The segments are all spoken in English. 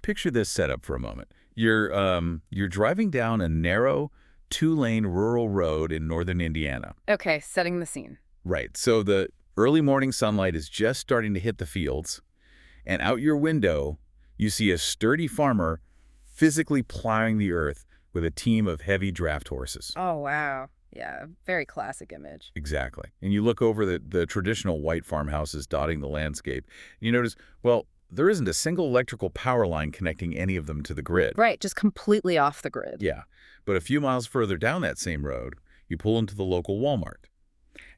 Picture this setup for a moment. You're driving down a narrow, two-lane rural road in northern Indiana. Okay, setting the scene. Right. So the early morning sunlight is just starting to hit the fields, and out your window, you see a sturdy farmer physically plowing the earth with a team of heavy draft horses. Oh, wow. Yeah, very classic image. Exactly. And you look over the traditional white farmhouses dotting the landscape, and you notice, well, there isn't a single electrical power line connecting any of them to the grid. Right, just completely off the grid. Yeah. But a few miles further down that same road, you pull into the local Walmart.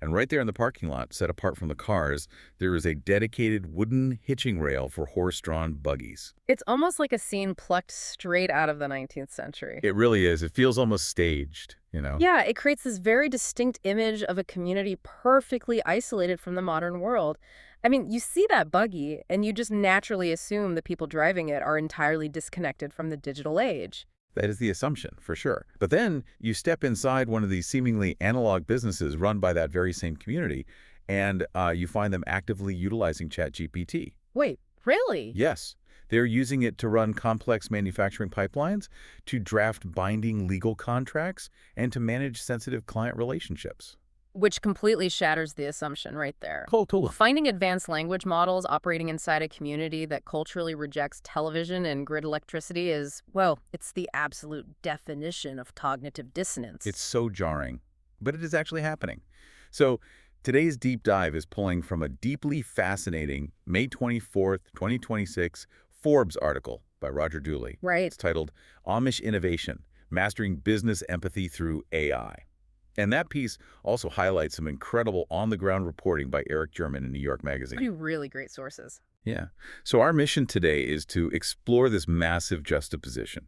And right there in the parking lot, set apart from the cars, there is a dedicated wooden hitching rail for horse-drawn buggies. It's almost like a scene plucked straight out of the 19th century. It really is. It feels almost staged, you know? Yeah, it creates this very distinct image of a community perfectly isolated from the modern world. I mean, you see that buggy, and you just naturally assume the people driving it are entirely disconnected from the digital age. That is the assumption, for sure. But then you step inside one of these seemingly analog businesses run by that very same community, and you find them actively utilizing ChatGPT. Wait, really? Yes, they're using it to run complex manufacturing pipelines, to draft binding legal contracts, and to manage sensitive client relationships. Which completely shatters the assumption right there. Totally. Finding advanced language models operating inside a community that culturally rejects television and grid electricity is, well, it's the absolute definition of cognitive dissonance. It's so jarring, but it is actually happening. So today's deep dive is pulling from a deeply fascinating May 24th, 2026 Forbes article by Roger Dooley. Right. It's titled Amish Innovation, Mastering Business Empathy Through AI. And that piece also highlights some incredible on-the-ground reporting by Eric German in New York Magazine. Pretty really great sources. Yeah. So our mission today is to explore this massive juxtaposition.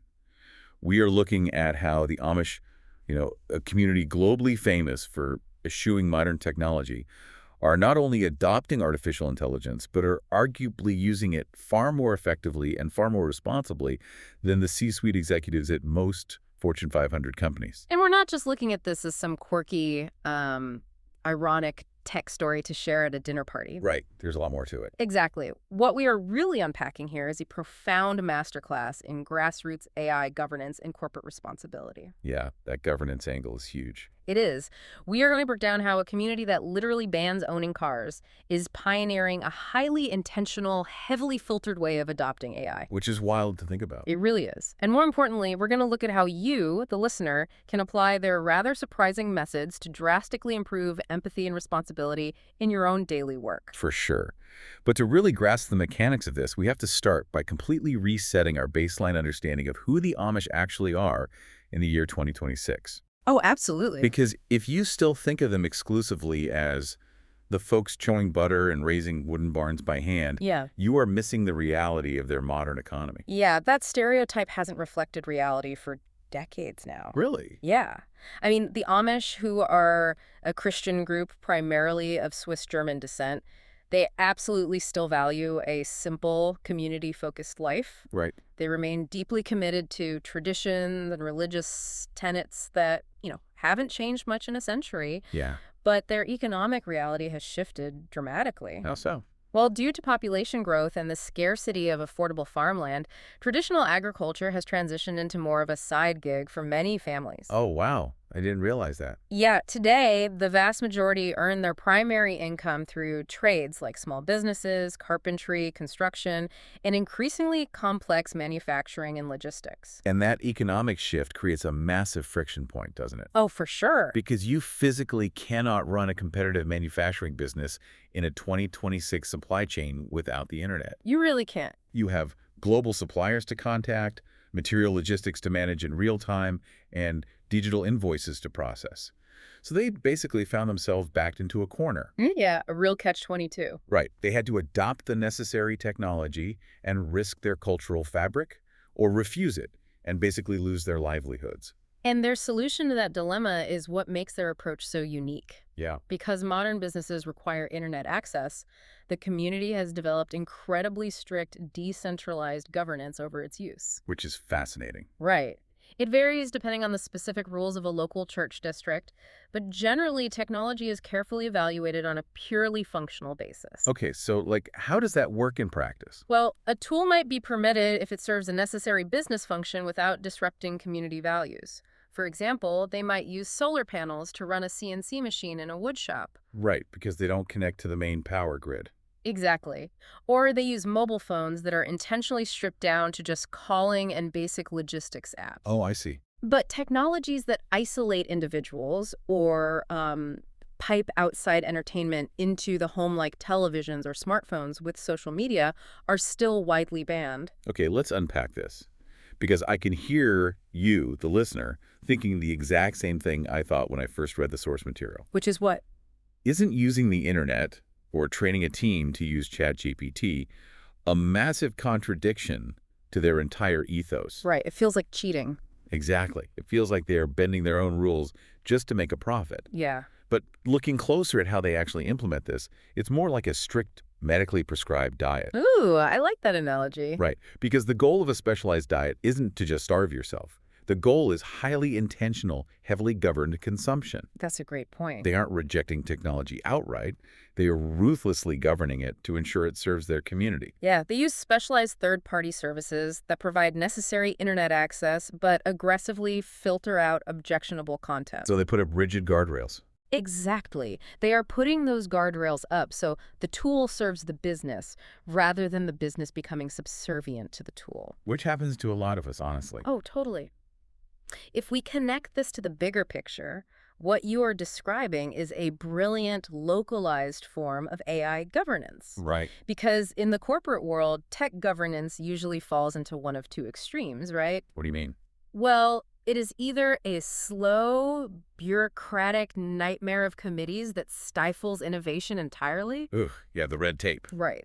We are looking at how the Amish, a community globally famous for eschewing modern technology, are not only adopting artificial intelligence, but are arguably using it far more effectively and far more responsibly than the C-suite executives at most Fortune 500 companies. And we're not just looking at this as some quirky, ironic tech story to share at a dinner party. Right. There's a lot more to it. Exactly. What we are really unpacking here is a profound masterclass in grassroots AI governance and corporate responsibility. Yeah, that governance angle is huge. It is. We are going to break down how a community that literally bans owning cars is pioneering a highly intentional, heavily filtered way of adopting AI. Which is wild to think about. It really is. And more importantly, we're going to look at how you, the listener, can apply their rather surprising methods to drastically improve empathy and responsibility in your own daily work. For sure. But to really grasp the mechanics of this, we have to start by completely resetting our baseline understanding of who the Amish actually are in the year 2026. Oh, absolutely. Because if you still think of them exclusively as the folks chewing butter and raising wooden barns by hand, you are missing the reality of their modern economy. Yeah, that stereotype hasn't reflected reality for decades now. Really? Yeah. I mean, the Amish, who are a Christian group primarily of Swiss-German descent, they absolutely still value a simple, community-focused life. Right. They remain deeply committed to traditions and religious tenets that, haven't changed much in a century. Yeah. But their economic reality has shifted dramatically. How so? Well, due to population growth and the scarcity of affordable farmland, traditional agriculture has transitioned into more of a side gig for many families. Oh, wow. I didn't realize that. Yeah, today, the vast majority earn their primary income through trades like small businesses, carpentry, construction, and increasingly complex manufacturing and logistics. And that economic shift creates a massive friction point, doesn't it? Oh, for sure. Because you physically cannot run a competitive manufacturing business in a 2026 supply chain without the internet. You really can't. You have global suppliers to contact, material logistics to manage in real time, and digital invoices to process. So they basically found themselves backed into a corner. Yeah, a real catch-22. Right. They had to adopt the necessary technology and risk their cultural fabric, or refuse it and basically lose their livelihoods. And their solution to that dilemma is what makes their approach so unique. Yeah. Because modern businesses require internet access, the community has developed incredibly strict, decentralized governance over its use. Which is fascinating. Right. It varies depending on the specific rules of a local church district, but generally technology is carefully evaluated on a purely functional basis. Okay, so like, how does that work in practice? Well, a tool might be permitted if it serves a necessary business function without disrupting community values. For example, they might use solar panels to run a CNC machine in a wood shop. Right, because they don't connect to the main power grid. Exactly. Or they use mobile phones that are intentionally stripped down to just calling and basic logistics apps. Oh, I see. But technologies that isolate individuals or pipe outside entertainment into the home, like televisions or smartphones with social media, are still widely banned. Okay, let's unpack this. Because I can hear you, the listener, thinking the exact same thing I thought when I first read the source material. Which is what? Isn't using the internet or training a team to use ChatGPT a massive contradiction to their entire ethos? Right. It feels like cheating. Exactly. It feels like they are bending their own rules just to make a profit. Yeah. But looking closer at how they actually implement this, it's more like a strict medically prescribed diet. Ooh, I like that analogy. Right. Because the goal of a specialized diet isn't to just starve yourself. The goal is highly intentional, heavily governed consumption. That's a great point. They aren't rejecting technology outright. They are ruthlessly governing it to ensure it serves their community. Yeah, they use specialized third-party services that provide necessary internet access but aggressively filter out objectionable content. So they put up rigid guardrails. Exactly. They are putting those guardrails up so the tool serves the business rather than the business becoming subservient to the tool. Which happens to a lot of us, honestly. Oh, totally. If we connect this to the bigger picture, what you are describing is a brilliant, localized form of AI governance. Right. Because in the corporate world, tech governance usually falls into one of two extremes, right? What do you mean? Well, it is either a slow, bureaucratic nightmare of committees that stifles innovation entirely. Ugh, yeah, the red tape. Right.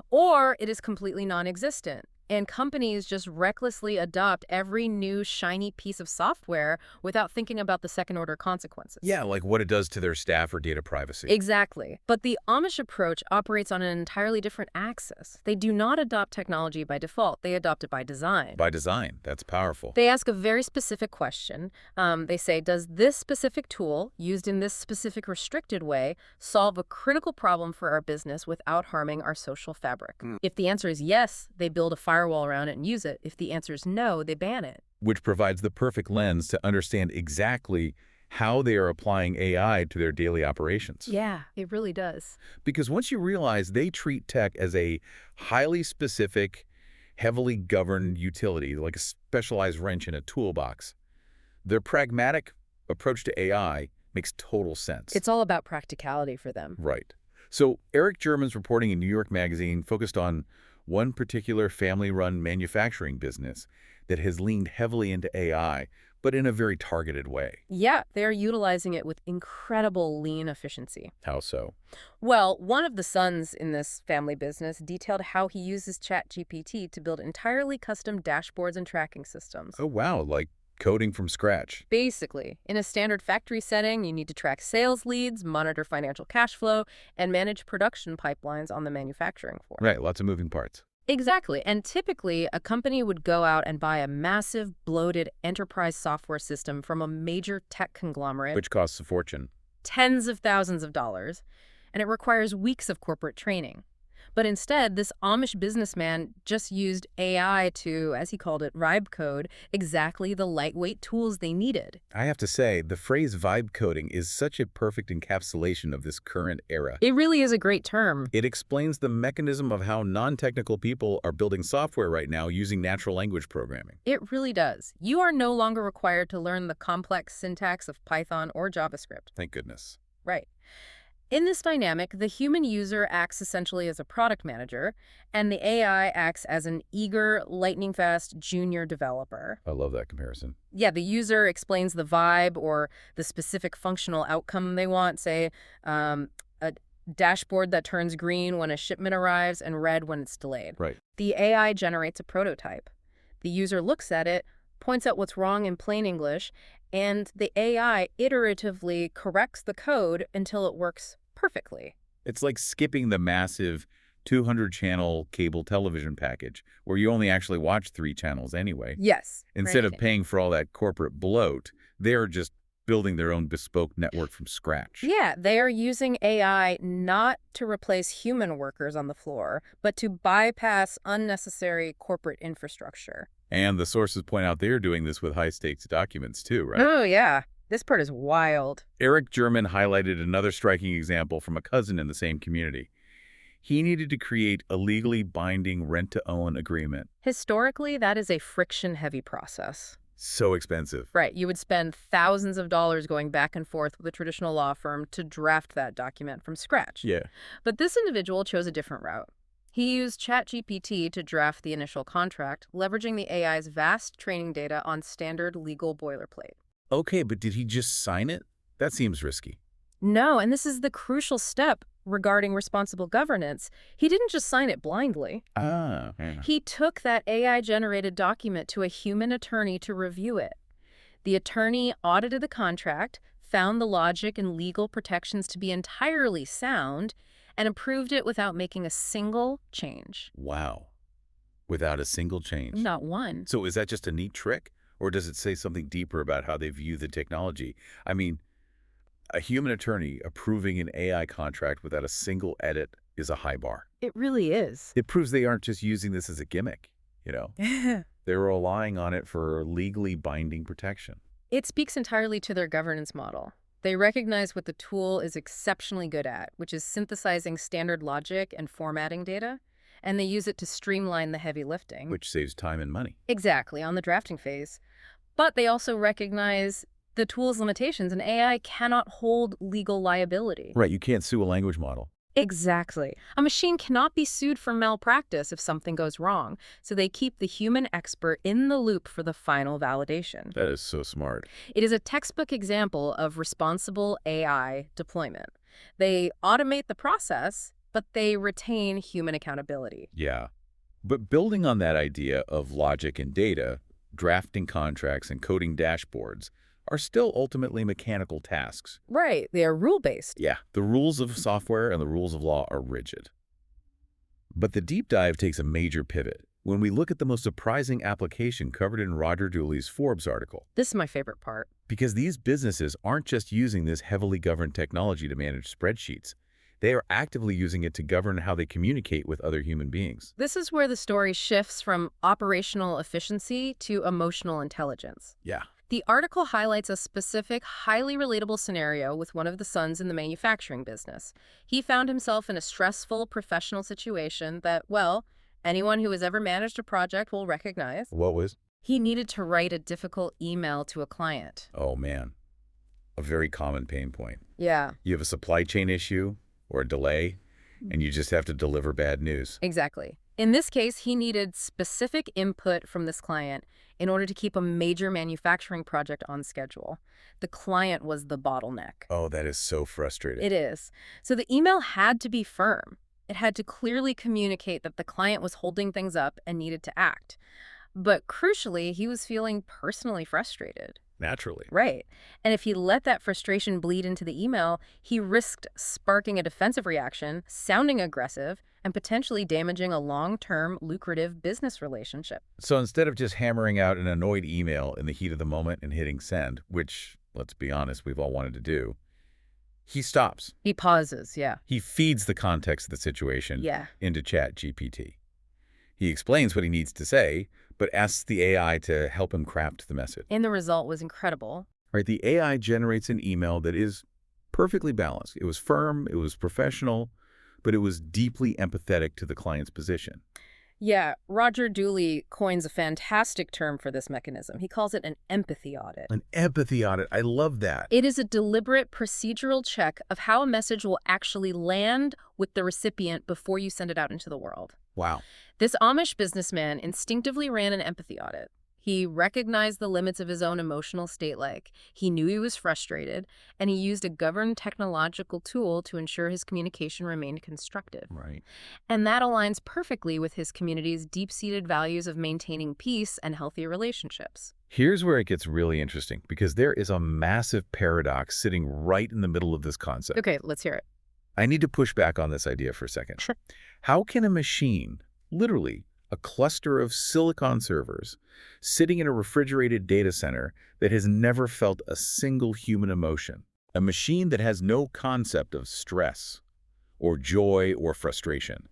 Or it is completely non-existent, and companies just recklessly adopt every new shiny piece of software without thinking about the second-order consequences. Yeah, like what it does to their staff or data privacy. Exactly. But the Amish approach operates on an entirely different axis. They do not adopt technology by default. They adopt it by design. By design. That's powerful. They ask a very specific question. They say, does this specific tool, used in this specific restricted way, solve a critical problem for our business without harming our social fabric? If the answer is yes, they build a firewall around it and use it. If the answer is no, they ban it. Which provides the perfect lens to understand exactly how they are applying AI to their daily operations. Yeah, it really does. Because once you realize they treat tech as a highly specific, heavily governed utility, like a specialized wrench in a toolbox, their pragmatic approach to AI makes total sense. It's all about practicality for them. Right. So Eric German's reporting in New York Magazine focused on one particular family-run manufacturing business that has leaned heavily into AI, but in a very targeted way. Yeah, they're utilizing it with incredible lean efficiency. How so? Well, one of the sons in this family business detailed how he uses ChatGPT to build entirely custom dashboards and tracking systems. Oh, wow, like coding from scratch. Basically, in a standard factory setting, you need to track sales leads, monitor financial cash flow, and manage production pipelines on the manufacturing floor. Right, lots of moving parts. Exactly. And typically, a company would go out and buy a massive, bloated enterprise software system from a major tech conglomerate, Which costs a fortune. tens of thousands of dollars, and it requires weeks of corporate training. But instead, this Amish businessman just used AI to, as he called it, vibe code exactly the lightweight tools they needed. I have to say, the phrase vibe coding is such a perfect encapsulation of this current era. It really is a great term. It explains the mechanism of how non-technical people are building software right now using natural language programming. It really does. You are no longer required to learn the complex syntax of Python or JavaScript. Thank goodness. Right. In this dynamic, the human user acts essentially as a product manager, and the AI acts as an eager, lightning-fast junior developer. I love that comparison. Yeah, the user explains the vibe or the specific functional outcome they want, say, a dashboard that turns green when a shipment arrives and red when it's delayed. Right. The AI generates a prototype. The user looks at it, points out what's wrong in plain English, and the AI iteratively corrects the code until it works perfectly. It's like skipping the massive 200-channel cable television package where you only actually watch 3 channels anyway. Yes. Instead of paying for all that corporate bloat, they're just building their own bespoke network from scratch. Yeah, they are using AI not to replace human workers on the floor, but to bypass unnecessary corporate infrastructure. And the sources point out they're doing this with high-stakes documents too, right? Oh, yeah. This part is wild. Eric German highlighted another striking example from a cousin in the same community. He needed to create a legally binding rent-to-own agreement. Historically, that is a friction-heavy process. So expensive. Right, you would spend thousands of dollars going back and forth with a traditional law firm to draft that document from scratch. Yeah. But this individual chose a different route. He used ChatGPT to draft the initial contract, leveraging the AI's vast training data on standard legal boilerplate. Okay, but did he just sign it? That seems risky. No, and this is the crucial step regarding responsible governance. He didn't just sign it blindly. Yeah. He took that AI-generated document to a human attorney to review it. The attorney audited the contract, found the logic and legal protections to be entirely sound, and approved it without making a single change. Wow. Without a single change. Not one. So is that just a neat trick? Or does it say something deeper about how they view the technology? I mean, a human attorney approving an AI contract without a single edit is a high bar. It really is. It proves they aren't just using this as a gimmick, you know? They're relying on it for legally binding protection. It speaks entirely to their governance model. They recognize what the tool is exceptionally good at, which is synthesizing standard logic and formatting data, and they use it to streamline the heavy lifting. Which saves time and money. Exactly, on the drafting phase. But they also recognize the tool's limitations, and AI cannot hold legal liability. Right, you can't sue a language model. Exactly. A machine cannot be sued for malpractice if something goes wrong, so they keep the human expert in the loop for the final validation. That is so smart. It is a textbook example of responsible AI deployment. They automate the process, but they retain human accountability. Yeah. But building on that idea of logic and data, drafting contracts and coding dashboards are still ultimately mechanical tasks. Right, they are rule-based. Yeah, the rules of software and the rules of law are rigid. But the deep dive takes a major pivot when we look at the most surprising application covered in Roger Dooley's Forbes article. This is my favorite part. Because these businesses aren't just using this heavily governed technology to manage spreadsheets. They are actively using it to govern how they communicate with other human beings. This is where the story shifts from operational efficiency to emotional intelligence. Yeah. The article highlights a specific, highly relatable scenario with one of the sons in the manufacturing business. He found himself in a stressful professional situation that, well, anyone who has ever managed a project will recognize. What was? He needed to write a difficult email to a client. Oh, man. A very common pain point. Yeah. You have a supply chain issue or a delay, and you just have to deliver bad news. Exactly. In this case, he needed specific input from this client in order to keep a major manufacturing project on schedule. The client was the bottleneck. Oh, that is so frustrating. It is. So the email had to be firm. It had to clearly communicate that the client was holding things up and needed to act. But crucially, he was feeling personally frustrated. Naturally. Right. And if he let that frustration bleed into the email, he risked sparking a defensive reaction, sounding aggressive, and potentially damaging a long-term, lucrative business relationship. So instead of just hammering out an annoyed email in the heat of the moment and hitting send, which, let's be honest, we've all wanted to do, he stops. He pauses, yeah. He feeds the context of the situation into ChatGPT. He explains what he needs to say, but asks the AI to help him craft the message. And the result was incredible. Right, the AI generates an email that is perfectly balanced. It was firm, it was professional, but it was deeply empathetic to the client's position. Yeah, Roger Dooley coins a fantastic term for this mechanism. He calls it an empathy audit. An empathy audit. I love that. It is a deliberate procedural check of how a message will actually land with the recipient before you send it out into the world. Wow. This Amish businessman instinctively ran an empathy audit. He recognized the limits of his own emotional state, he knew he was frustrated, and he used a governed technological tool to ensure his communication remained constructive. Right. And that aligns perfectly with his community's deep-seated values of maintaining peace and healthy relationships. Here's where it gets really interesting, because there is a massive paradox sitting right in the middle of this concept. Okay, let's hear it. I need to push back on this idea for a second. Sure. How can a machine, literally a cluster of silicon servers, sitting in a refrigerated data center that has never felt a single human emotion, a machine that has no concept of stress or joy or frustration,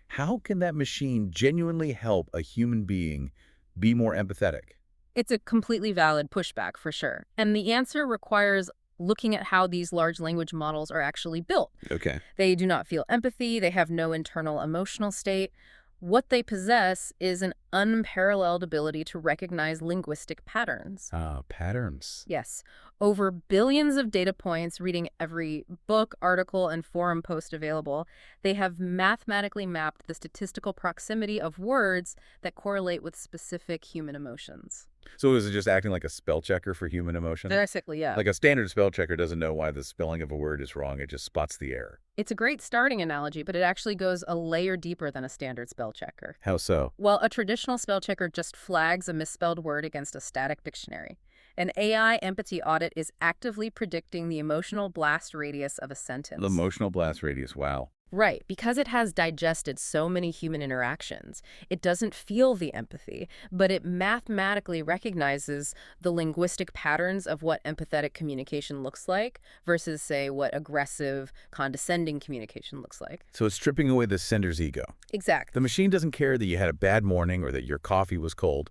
how can that machine genuinely help a human being be more empathetic? It's a completely valid pushback for sure. And the answer requires looking at how these large language models are actually built. Okay. They do not feel empathy, they have no internal emotional state. What they possess is an unparalleled ability to recognize linguistic patterns. Ah, patterns. Yes, over billions of data points, reading every book, article, and forum post available, they have mathematically mapped the statistical proximity of words that correlate with specific human emotions. So is it just acting like a spell checker for human emotion? Basically, yeah. Like a standard spell checker doesn't know why the spelling of a word is wrong, it just spots the error. It's a great starting analogy, but it actually goes a layer deeper than a standard spell checker. How so? Well, a traditional spell checker just flags a misspelled word against a static dictionary. An AI empathy audit is actively predicting the emotional blast radius of a sentence. The emotional blast radius, wow. Right, because it has digested so many human interactions. It doesn't feel the empathy, but it mathematically recognizes the linguistic patterns of what empathetic communication looks like versus, say, what aggressive, condescending communication looks like. So it's stripping away the sender's ego. Exactly. The machine doesn't care that you had a bad morning or that your coffee was cold.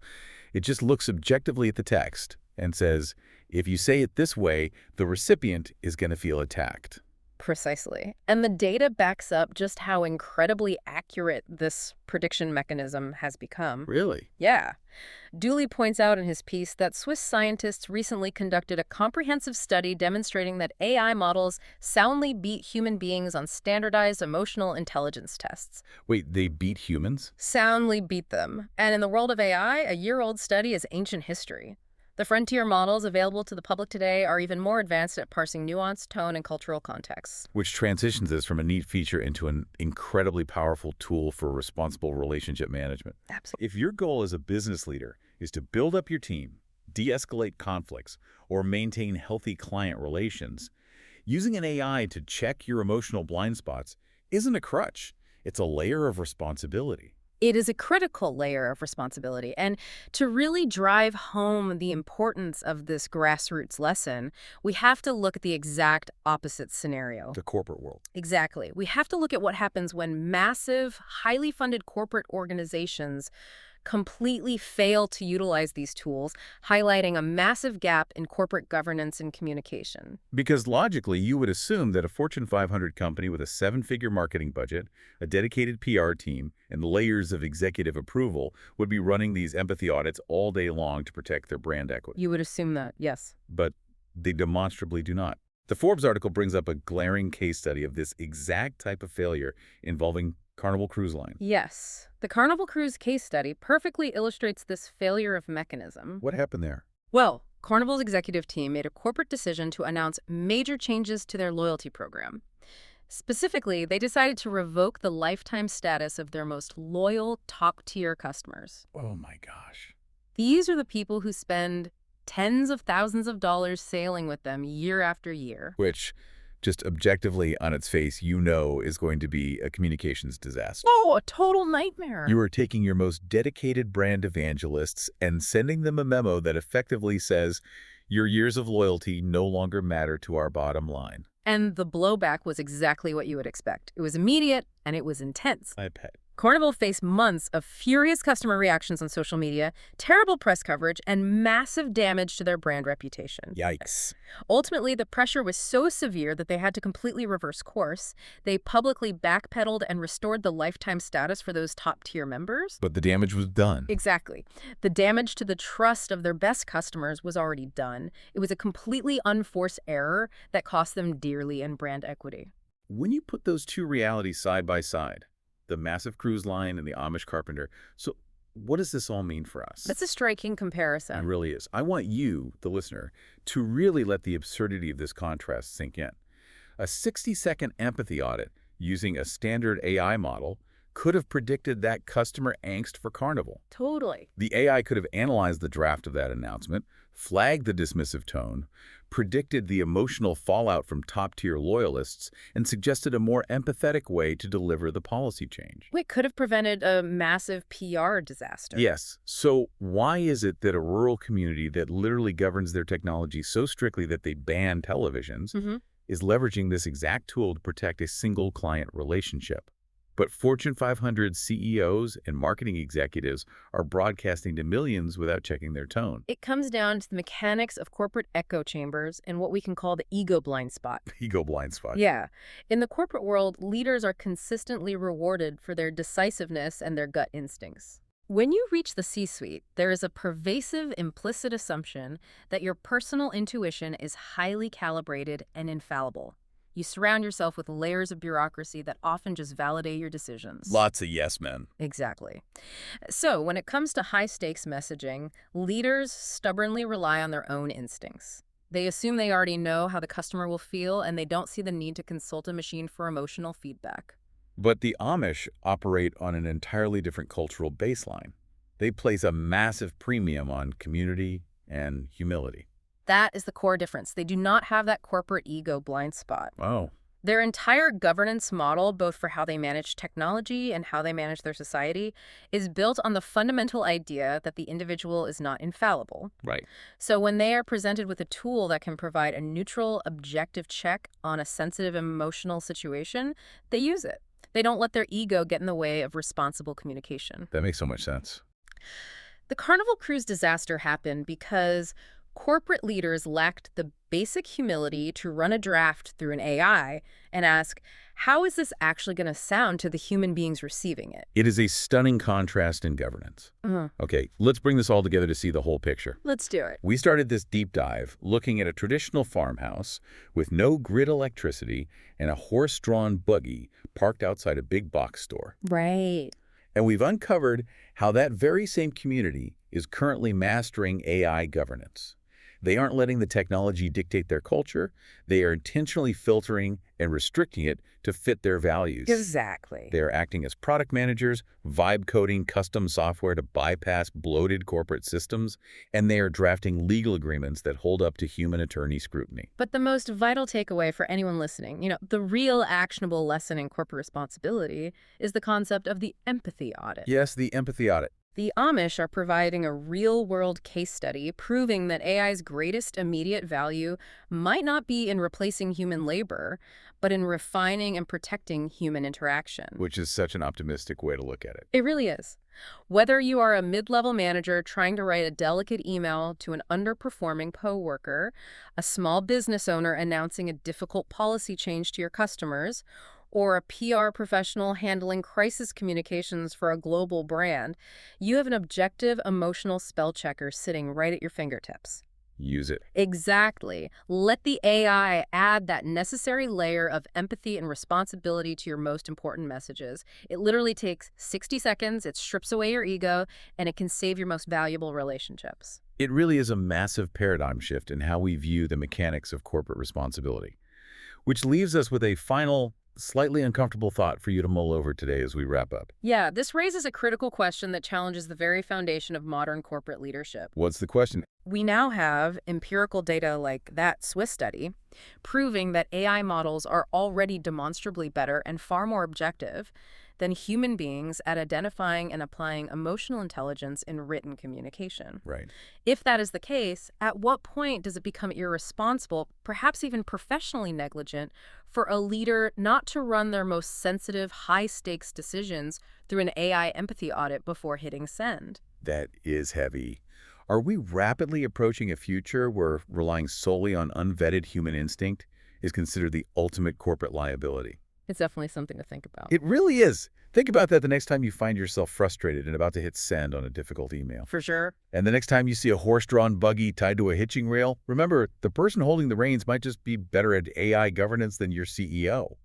It just looks objectively at the text and says, if you say it this way, the recipient is going to feel attacked. Precisely. And the data backs up just how incredibly accurate this prediction mechanism has become. Really? Yeah. Dooley points out in his piece that Swiss scientists recently conducted a comprehensive study demonstrating that AI models soundly beat human beings on standardized emotional intelligence tests. Wait, they beat humans? Soundly beat them. And in the world of AI, a year-old study is ancient history. The frontier models available to the public today are even more advanced at parsing nuance, tone, and cultural contexts. Which transitions this from a neat feature into an incredibly powerful tool for responsible relationship management. Absolutely. If your goal as a business leader is to build up your team, de-escalate conflicts, or maintain healthy client relations, using an AI to check your emotional blind spots isn't a crutch. It's a layer of responsibility. It is a critical layer of responsibility. And to really drive home the importance of this grassroots lesson, we have to look at the exact opposite scenario. The corporate world. Exactly. We have to look at what happens when massive, highly funded corporate organizations completely fail to utilize these tools, highlighting a massive gap in corporate governance and communication. Because logically, you would assume that a Fortune 500 company with a seven-figure marketing budget, a dedicated PR team, and layers of executive approval would be running these empathy audits all day long to protect their brand equity. You would assume that, yes. But they demonstrably do not. The Forbes article brings up a glaring case study of this exact type of failure involving Carnival Cruise Line. Yes. The Carnival Cruise case study perfectly illustrates this failure of mechanism. What happened there? Well, Carnival's executive team made a corporate decision to announce major changes to their loyalty program. Specifically, they decided to revoke the lifetime status of their most loyal, top-tier customers. Oh my gosh. These are the people who spend tens of thousands of dollars sailing with them year after year. Which, just objectively on its face, you know is going to be a communications disaster. Oh, a total nightmare. You are taking your most dedicated brand evangelists and sending them a memo that effectively says, your years of loyalty no longer matter to our bottom line. And the blowback was exactly what you would expect. It was immediate and it was intense. I bet. Carnival faced months of furious customer reactions on social media, terrible press coverage, and massive damage to their brand reputation. Yikes. Ultimately, the pressure was so severe that they had to completely reverse course. They publicly backpedaled and restored the lifetime status for those top-tier members. But the damage was done. Exactly. The damage to the trust of their best customers was already done. It was a completely unforced error that cost them dearly in brand equity. When you put those two realities side by side, the massive cruise line and the Amish carpenter, so what does this all mean for us? That's a striking It comparison. really is. I want you, the listener, to really let the absurdity of this contrast sink in. A 60-second empathy audit using a standard AI model could have predicted that customer angst for Carnival. Totally. The AI could have analyzed the draft of that announcement, flagged the dismissive tone, predicted the emotional fallout from top-tier loyalists, and suggested a more empathetic way to deliver the policy change. We could have prevented a massive PR disaster. Yes. So why is it that a rural community that literally governs their technology so strictly that they ban televisions is leveraging this exact tool to protect a single client relationship? But Fortune 500 CEOs and marketing executives are broadcasting to millions without checking their tone. It comes down to the mechanics of corporate echo chambers and what we can call the ego blind spot. Ego blind spot. Yeah. In the corporate world, leaders are consistently rewarded for their decisiveness and their gut instincts. When you reach the C-suite, there is a pervasive implicit assumption that your personal intuition is highly calibrated and infallible. You surround yourself with layers of bureaucracy that often just validate your decisions. Lots of yes men. Exactly. So when it comes to high-stakes messaging, leaders stubbornly rely on their own instincts. They assume they already know how the customer will feel, and they don't see the need to consult a machine for emotional feedback. But the Amish operate on an entirely different cultural baseline. They place a massive premium on community and humility. That is the core difference. They do not have that corporate ego blind spot. Oh. Their entire governance model, both for how they manage technology and how they manage their society, is built on the fundamental idea that the individual is not infallible. Right. So when they are presented with a tool that can provide a neutral, objective check on a sensitive, emotional situation, they use it. They don't let their ego get in the way of responsible communication. That makes so much sense. The Carnival cruise disaster happened because corporate leaders lacked the basic humility to run a draft through an AI and ask, how is this actually going to sound to the human beings receiving it? It is a stunning contrast in governance. Okay, let's bring this all together to see the whole picture. Let's do it. We started this deep dive looking at a traditional farmhouse with no grid electricity and a horse-drawn buggy parked outside a big box store. Right. And we've uncovered how that very same community is currently mastering AI governance. They aren't letting the technology dictate their culture. They are intentionally filtering and restricting it to fit their values. Exactly. They are acting as product managers, vibe-coding custom software to bypass bloated corporate systems, and they are drafting legal agreements that hold up to human attorney scrutiny. But the most vital takeaway for anyone listening, the real actionable lesson in corporate responsibility is the concept of the empathy audit. Yes, the empathy audit. The Amish are providing a real-world case study proving that AI's greatest immediate value might not be in replacing human labor, but in refining and protecting human interaction. Which is such an optimistic way to look at it. It really is. Whether you are a mid-level manager trying to write a delicate email to an underperforming coworker, a small business owner announcing a difficult policy change to your customers, or a PR professional handling crisis communications for a global brand, you have an objective emotional spell checker sitting right at your fingertips. Use it. Exactly. Let the AI add that necessary layer of empathy and responsibility to your most important messages. It literally takes 60 seconds, it strips away your ego, and it can save your most valuable relationships. It really is a massive paradigm shift in how we view the mechanics of corporate responsibility, which leaves us with a final, slightly uncomfortable thought for you to mull over today as we wrap up. Yeah, this raises a critical question that challenges the very foundation of modern corporate leadership. What's the question? We now have empirical data like that Swiss study proving that AI models are already demonstrably better and far more objective than human beings at identifying and applying emotional intelligence in written communication. Right. If that is the case, at what point does it become irresponsible, perhaps even professionally negligent, for a leader not to run their most sensitive, high-stakes decisions through an AI empathy audit before hitting send? That is heavy. Are we rapidly approaching a future where relying solely on unvetted human instinct is considered the ultimate corporate liability? It's definitely something to think about. It really is. Think about that the next time you find yourself frustrated and about to hit send on a difficult email. For sure. And the next time you see a horse-drawn buggy tied to a hitching rail, remember, the person holding the reins might just be better at AI governance than your CEO.